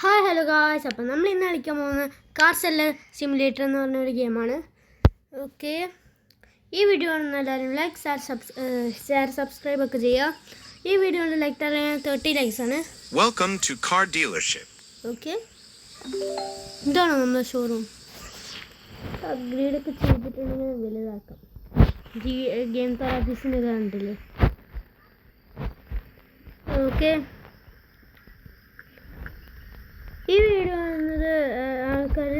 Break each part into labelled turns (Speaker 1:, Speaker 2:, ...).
Speaker 1: Hi hello guys, അപ്പം നമ്മൾ ഇന്ന് കളിക്കാൻ പോകുന്ന കാർ സെല്ലർ സിമുലേറ്റർ എന്ന് പറഞ്ഞൊരു ഗെയിമാണ്. ഓക്കെ, ഈ വീഡിയോ കാണുന്ന എല്ലാവരും ലൈക്ക് ഷെയർ സബ്സ്ക്രൈബ് ഒക്കെ ചെയ്യുക. ഈ വീഡിയോയുടെ ലൈക്ക് 30 ലൈക്സ് ആണ്.
Speaker 2: Welcome to car dealership.
Speaker 1: Okay, ഇതാണ് നമ്മുടെ ഷോറൂം. അപ്ഗ്രേഡ് ഒക്കെ ചെയ്തിട്ടുണ്ടെങ്കിൽ വലുതാക്കാം. ഗെയിം തെറാപ്പീസിൻ്റെ കണ്ടില്ലേ? ഓക്കെ, ഈ വീഡിയോ കാണുന്നത് ആൾക്കാർ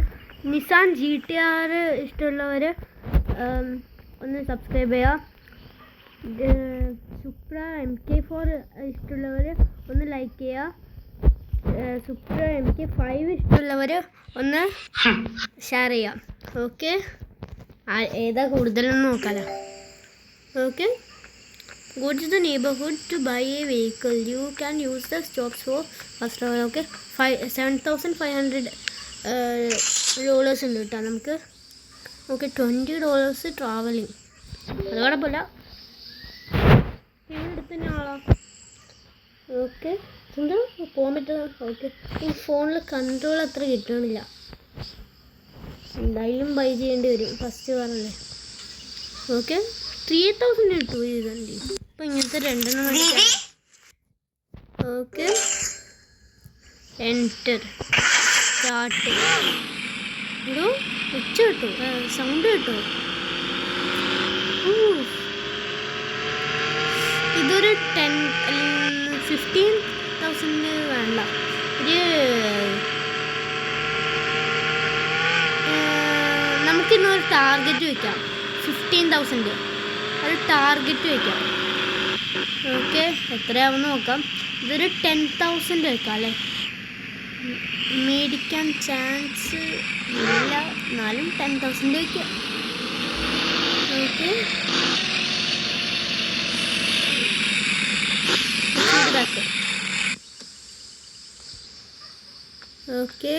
Speaker 1: നിസാൻ GTR ഇഷ്ടമുള്ളവർ ഒന്ന് സബ്സ്ക്രൈബ് ചെയ്യുക. സുപ്ര MK4 ഇഷ്ടമുള്ളവർ ഒന്ന് ലൈക്ക് ചെയ്യുക. സുപ്ര MK5 ഇഷ്ടമുള്ളവർ ഒന്ന് ഷെയർ ചെയ്യാം. ഓക്കെ, ഏതാ കൂടുതലെന്ന് നോക്കാമല്ലോ. Okay, go to the neighborhood to buy a vehicle. You can use the shops for first of all. Okay, $7,500 ഉണ്ട് കേട്ടോ നമുക്ക്. ഓക്കെ, $20 ട്രാവലിംഗ്, അത് കുഴപ്പമില്ല. ഇവിടെ തന്നെ ആളോ. ഓക്കെ, എന്താ പോകാൻ പറ്റുന്നത്? ഓക്കെ, ഈ ഫോണിൽ കൺട്രോൾ അത്ര കിട്ടണില്ല. എന്തായാലും ബൈ ചെയ്യേണ്ടി വരും, ഫസ്റ്റ് പറഞ്ഞല്ലേ. ഓക്കെ, 3,000 കിട്ടു ചെയ്തണ്ടി. അപ്പം ഇങ്ങനത്തെ രണ്ടെണ്ണം മേടിക്കാം. Okay, enter start. ഇതോ ഉച്ച കിട്ടോ, സൗണ്ട് കിട്ടോ. ഇതൊരു 15,000 വേണ്ട, നമുക്കിന്നൊരു ടാർഗറ്റ് വയ്ക്കാം. 15,000 ഒരു ടാർഗറ്റ് വയ്ക്കാം. ഓക്കെ, എത്രയാവുമെന്ന് നോക്കാം. ഇതൊരു 10,000 വയ്ക്കാം അല്ലേ. മേടിക്കാൻ ചാൻസ് ഇല്ല, എന്നാലും 10,000 വയ്ക്കാം. Okay, okay,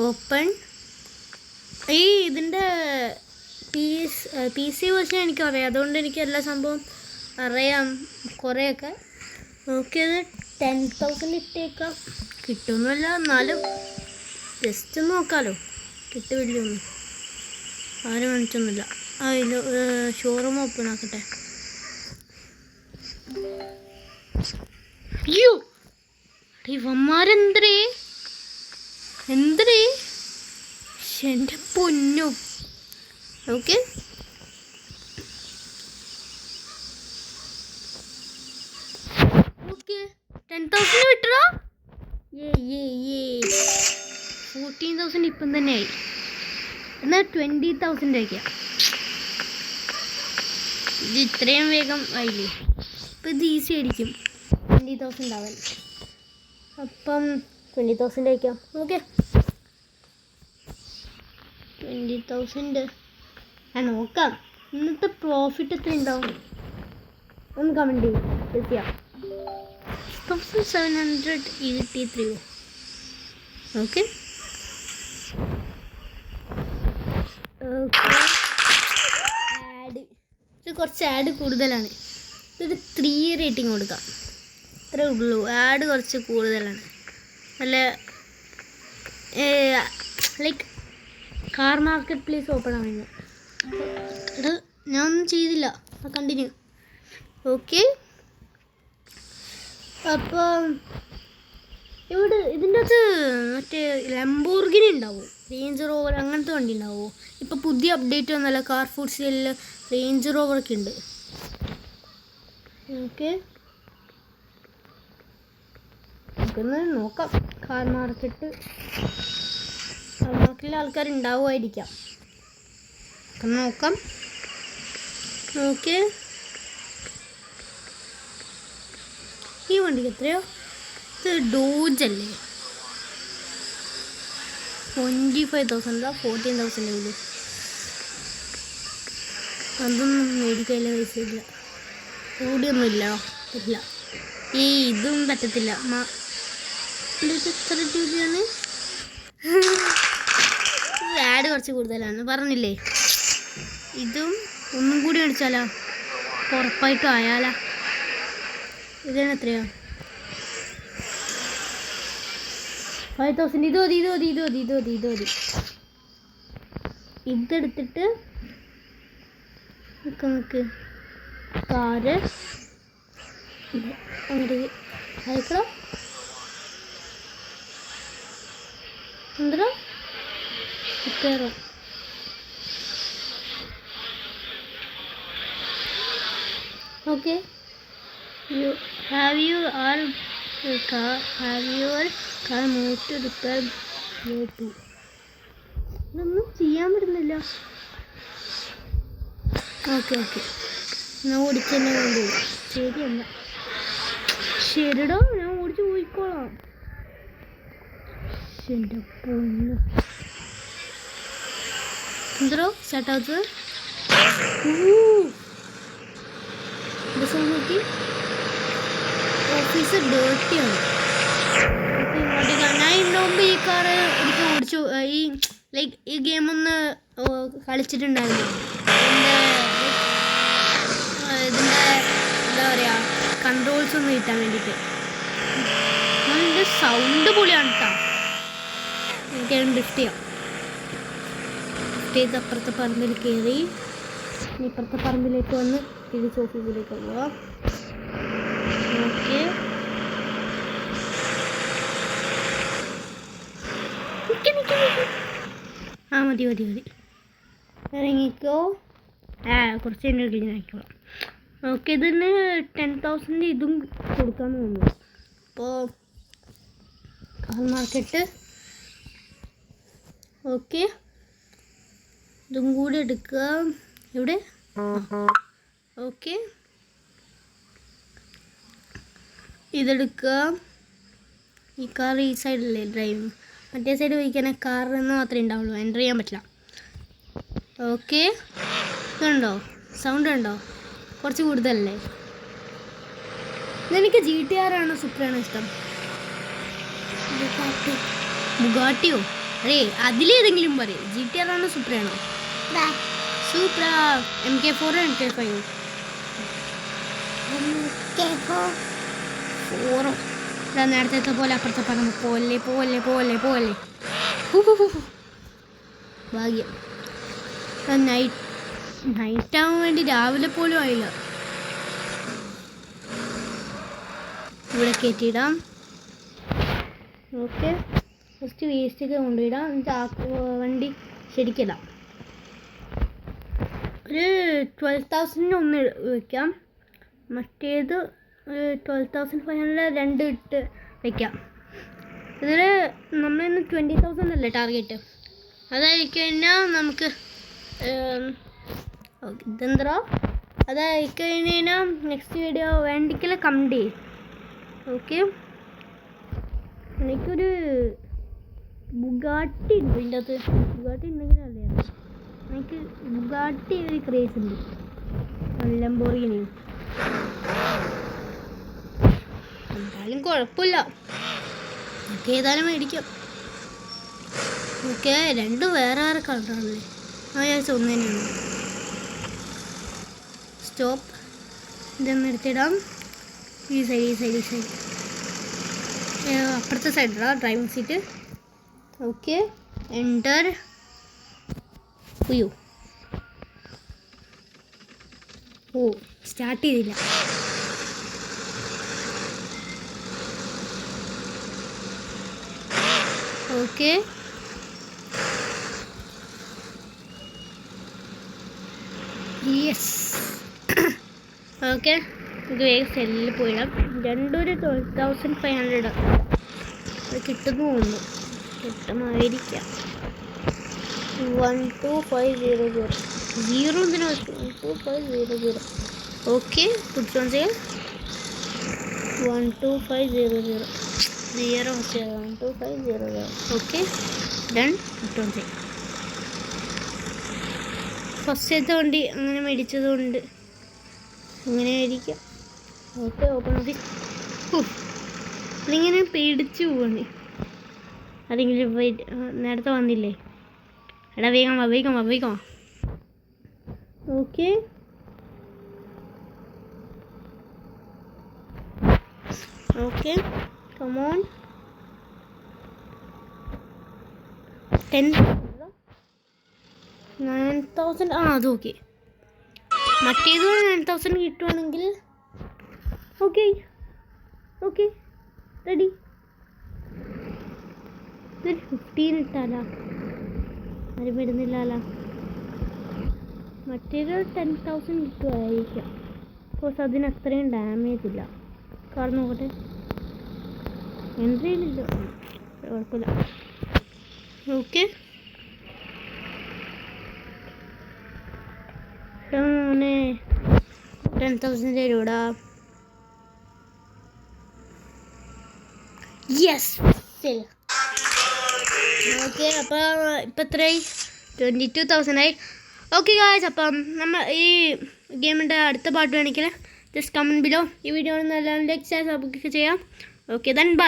Speaker 1: open. ഈ ഇതിൻ്റെ PC വേർഷൻ എനിക്കറിയാം, അതുകൊണ്ട് എനിക്ക് എല്ലാ സംഭവം അറിയാം കുറേയൊക്കെ. ഓക്കെ, അത് 10,000 ഇട്ടേക്കാം. കിട്ടുമൊന്നുമില്ല, എന്നാലും ജസ്റ്റ് നോക്കാമല്ലോ. കിട്ടുമില്ലൊന്നും ആരും കാണിച്ചൊന്നുമില്ല. ഇത് ഷോറൂം ഓപ്പൺ ആക്കട്ടെ. അയ്യോ, ഇവന്മാരെന്തരേ എൻ്റെ പൊന്നോ. ഓക്കെ, ഓക്കെ, 10,000 വിട്ടോ. 14,000 ഇപ്പം തന്നെ ആയി. എന്നാൽ 20,000 വയ്ക്കാം. ഇത് ഇത്രയും വേഗം ആയില്ലേ. അപ്പം ഇത് ഈസി ആയിരിക്കും 20,000 ആവാൻ. അപ്പം 20,000 വയ്ക്കാം. ഓക്കെ, 20,000 നോക്കാം. ഇന്നത്തെ പ്രോഫിറ്റ് എത്ര ഉണ്ടാവും ഒന്ന് കമൻറ്റ് ചെയ്യും. 1,783. ഓക്കെ, ആഡ്, ഇത് കുറച്ച് ആഡ് കൂടുതലാണ്. ഇതൊരു 3 റേറ്റിംഗ് കൊടുക്കാം. ഇത്രേ ഉള്ളൂ, ആഡ് കുറച്ച് കൂടുതലാണ്. നല്ല like car market place open ആവുന്നു. ഇത് ഞാനൊന്നും ചെയ്തില്ല, കണ്ടിന്യൂ. ഓക്കെ, അപ്പം ഇവിടെ ഇതിൻ്റെ അകത്ത് മറ്റേ ലംബോർഗിനി ഉണ്ടാവും, റേഞ്ച് റോവർ അങ്ങനത്തെ വണ്ടി ഉണ്ടാവുമോ? ഇപ്പോൾ പുതിയ അപ്ഡേറ്റ് വന്നല്ല, കാർ ഫുഡ് സെല്ലിൽ റേഞ്ച് റോവറൊക്കെ ഉണ്ട്. ഓക്കെ, നമുക്കൊന്ന് നോക്കാം. കാർ മാർക്കറ്റിൽ ആൾക്കാരുണ്ടാവുമായിരിക്കാം, നോക്കാം. ഓക്കെ, ഈ വണ്ടിക്ക് എത്രയോ? ഇത് ഡോജ് അല്ലേ? 25,000 14,000 ഉള്ളൂ. അതൊന്നും മേടിക്കാനുള്ള പൈസ ഇല്ല, കൂടിയൊന്നുമില്ല. ഇല്ല, ഇതും പറ്റത്തില്ല. എത്ര രൂപയാണ്? ആഡ് കുറച്ച് കൂടുതലാണ് പറഞ്ഞില്ലേ. ഇതും ഒന്നും കൂടി മേടിച്ചാലോ, ഉറപ്പായിട്ടും ആയാലാ. ഇതിന് എത്രയാണ്? 5000 ഇത് മതി ഇതെടുത്തിട്ട് നമുക്ക് കാറ് അങ്ങോട്ട് അയക്കണം. എന്താ കയറാം. Okay have your car moved to repair to. ഇതൊന്നും ചെയ്യാൻ പറ്റുന്നില്ല. ഓക്കെ ഞാൻ ഓടിച്ചെന്നെ കൊണ്ടുപോകും. ശരിയല്ല ശരിടോ, ഞാൻ ഓടിച്ച് പോയിക്കോളാം. എൻ്റെ പൊന്ന് എന്തോ സെറ്റാത്തത് നോക്കി. ഓഫീസ് ഡേർട്ടിയാണ്. ഞാൻ ഇതിന് മുമ്പ് ഈ കാറ് എനിക്ക് ഓടിച്ചു ഈ ലൈക്ക് ഈ ഗെയിം ഒന്ന് കളിച്ചിട്ടുണ്ടായിരുന്നു. ഇതിൻ്റെ എന്താ പറയുക കൺട്രോൾസ് ഒന്ന് കിട്ടാൻ വേണ്ടിയിട്ട്. അതിൻ്റെ സൗണ്ട് പൊളിയാണ് കേട്ടോ. എനിക്കത് ലിഫ്റ്റ് ചെയ്യാം. ലിഫ്റ്റ് ചെയ്ത് അപ്പുറത്തെ പറമ്പിൽ കയറി ഇപ്പുറത്തെ പറമ്പിലേക്ക് വന്ന് തിരിച്ച് ഓഫീസിലേക്ക് പോവാം. ഓക്കെ ആ മതി ഇറങ്ങിക്കോ. കുറച്ച് എൻ്റെ കഴിഞ്ഞ് ആയിക്കോളാം. ഓക്കെ ഇതിന് 10,000 ഇതും കൊടുക്കാമെന്ന് തോന്നുന്നു. അപ്പോൾ കാർ മാർക്കറ്റ് ഓക്കെ ഇതും കൂടി എടുക്കുക. എവിടെ ഓക്കെ ഇതെടുക്കുക. ഈ കാർ ഈ സൈഡിലല്ലേ ഡ്രൈവിങ്, മറ്റേ സൈഡ് പോയിക്കാൻ കാറിന് മാത്രമേ ഉണ്ടാവുള്ളൂ, എൻ്റർ ചെയ്യാൻ പറ്റില്ല. ഓക്കെ ഇതുണ്ടോ സൗണ്ട് ഉണ്ടോ? കുറച്ച് കൂടുതലല്ലേ? ഇതെനിക്ക് GTR ആണോ സുപ്രയാണോ ഇഷ്ടം? ബുഗാട്ടിയോ? അതെ അതിലേതെങ്കിലും പറയും. GTR ആണോ സുപ്രയാണോ? സൂപ്ര MK4 MK5 നേരത്തെ പോലെ അപ്പുറത്തെ പറഞ്ഞു പോലെ ഭാഗ്യം. നൈറ്റ് ആവാൻ വേണ്ടി രാവിലെ പോലും ആയില്ല. ഇവിടെ കയറ്റിയിടാം. ഓക്കെ ഫസ്റ്റ് വേസ്റ്റൊക്കെ കൊണ്ടുപോയിടാം. എന്നിട്ട് വണ്ടി ശരിക്കിടാം. ഒരു 12,000 ഒന്ന് വയ്ക്കാം. മറ്റേത് 12,500 രണ്ട് ഇട്ട് വയ്ക്കാം. ഇതിൽ നമ്മളിന്ന് 20,000 അല്ലേ ടാർഗറ്റ്. അതായി കഴിഞ്ഞാൽ നമുക്ക് ഇതെന്തോ അതായി കഴിഞ്ഞാൽ നെക്സ്റ്റ് വീഡിയോ വേണ്ടിക്കൽ കമൻറ്റ് ചെയ്യും. ഓക്കെ എനിക്കൊരു ബുഗാട്ടി ഉണ്ട്. ഇതിൻ്റെ അകത്ത് ബുഗാട്ടി ഉണ്ടെങ്കിലും അറിയാം. എനിക്ക് ബുഗാട്ടി ഒരു ക്രേസ് ഉണ്ട്. ലംബോർഗിനി എന്തായാലും കുഴപ്പമില്ല. നമുക്ക് ഏതായാലും മേടിക്കാം. ഓക്കെ രണ്ടും വേറെ കളറാണല്ലേ? ഞാൻ ഒന്ന് തന്നെയാണ്. സ്റ്റോപ്പ് ഇതൊന്ന് എടുത്തിടാം. ഈ സൈഡ് അപ്പുറത്തെ സൈഡിലാണ് driving seat. Okay enter. Start ചെയ്തില്ല. ഓക്കെ യെസ് ഓക്കെ ഇത് വേഗം സെല്ലിൽ പോയിടാം. രണ്ടും ഒരു 12,500 അത് കിട്ടുന്നു തോന്നുന്നു. കിട്ടുമായിരിക്കാം. 12500 0 എന്തിനാ 12500. Okay puts on sale 12500 12500. Okay done. Put on sale. ഫസ്റ്റത്തെ വണ്ടി അങ്ങനെ മേടിച്ചത് കൊണ്ട് അങ്ങനെ ആയിരിക്കാം. Okay open office. അതിങ്ങനെ പേടിച്ച് പോവാണ്. അതെങ്കിലും നേരത്തെ വന്നില്ലേ? എടാ വേഗം വാ. ഓക്കെ കമോൺ 9,000 അത് ഓക്കെ. മറ്റേത് 9,000 കിട്ടുവാണെങ്കിൽ ഓക്കെ ഓക്കെ റെഡി. 15 ഇട്ടാലോ? ആരും വരുന്നില്ലല്ലോ. മറ്റേത് 10,000 കിട്ടുമായിരിക്കാം. ബിക്കോസ് അതിന് അത്രയും ഡാമേജ് ഇല്ല. കാരണം നോക്കട്ടെ, എൻട്രിയിലില്ല, കുഴപ്പമില്ല. ഓക്കെ, 10,000 തരൂടാ. Yes, okay. അപ്പോൾ ഇപ്പം എത്രയായി? 22,000 ആയി. ഓക്കെ ഗായ്സ്, അപ്പം നമ്മൾ ഈ ഗെയിമിൻ്റെ അടുത്ത പാർട്ട് വേണമെങ്കിൽ ജസ്റ്റ് കമൻറ്റ് ബിലോ. ഈ വീഡിയോ നല്ല ലൈക്ക് ഷെയർ സബ്സ്ക്രൈബ് ചെയ്യാം. Okay then bye.